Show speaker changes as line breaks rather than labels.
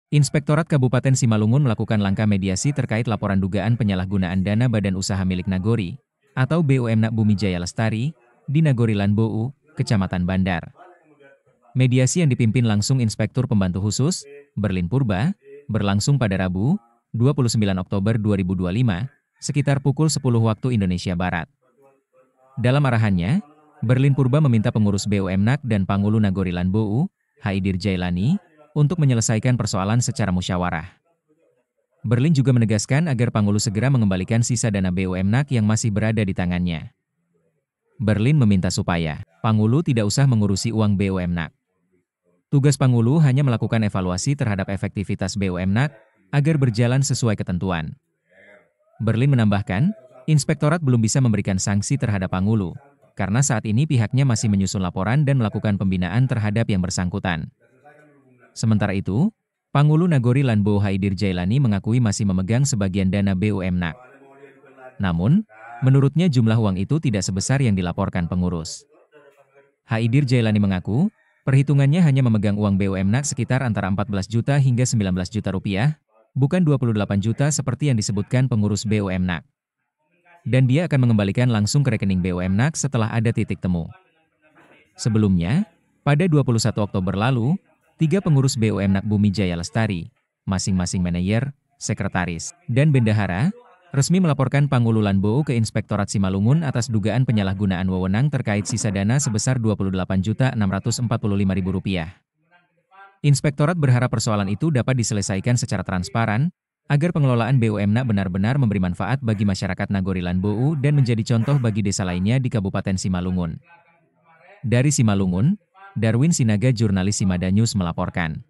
Inspektorat Kabupaten Simalungun melakukan langkah mediasi terkait laporan dugaan penyalahgunaan dana Badan Usaha Milik Nagori, atau BUMN Bumi Jaya Lestari, di Nagori Lanbou, Kecamatan Bandar. Mediasi yang dipimpin langsung Inspektur Pembantu Khusus, Berlin Purba, berlangsung pada Rabu, 29 Oktober 2025, sekitar pukul 10 waktu Indonesia Barat. Dalam arahannya, Berlin Purba meminta pengurus BUMNAK dan Pangulu Nagori Lanbou, Haidir Jailani, untuk menyelesaikan persoalan secara musyawarah. Berlin juga menegaskan agar Pangulu segera mengembalikan sisa dana BUMNAK yang masih berada di tangannya. Berlin meminta supaya Pangulu tidak usah mengurusi uang BUMNAK. Tugas Pangulu hanya melakukan evaluasi terhadap efektivitas BUMNAK agar berjalan sesuai ketentuan. Berlin menambahkan, Inspektorat belum bisa memberikan sanksi terhadap Pangulu, karena saat ini pihaknya masih menyusun laporan dan melakukan pembinaan terhadap yang bersangkutan. Sementara itu, Pangulu Nagori Lanbou Haidir Jailani mengakui masih memegang sebagian dana BUMNAK. Namun, menurutnya jumlah uang itu tidak sebesar yang dilaporkan pengurus. Haidir Jailani mengaku, perhitungannya hanya memegang uang BUMNAK sekitar antara 14 juta hingga 19 juta rupiah, bukan 28 juta seperti yang disebutkan pengurus BUMNAK. Dan dia akan mengembalikan langsung ke rekening BUMNAK setelah ada titik temu. Sebelumnya, pada 21 Oktober lalu, 3 pengurus BUMNAK Bumi Jaya Lestari, masing-masing manajer, sekretaris, dan bendahara, resmi melaporkan Pangulu Lanbou ke Inspektorat Simalungun atas dugaan penyalahgunaan wewenang terkait sisa dana sebesar Rp28.645.000. Inspektorat berharap persoalan itu dapat diselesaikan secara transparan, agar pengelolaan BUMNAK benar-benar memberi manfaat bagi masyarakat Nagori Lanbou dan menjadi contoh bagi desa lainnya di Kabupaten Simalungun. Dari Simalungun, Darwin Sinaga, jurnalis Simada News melaporkan.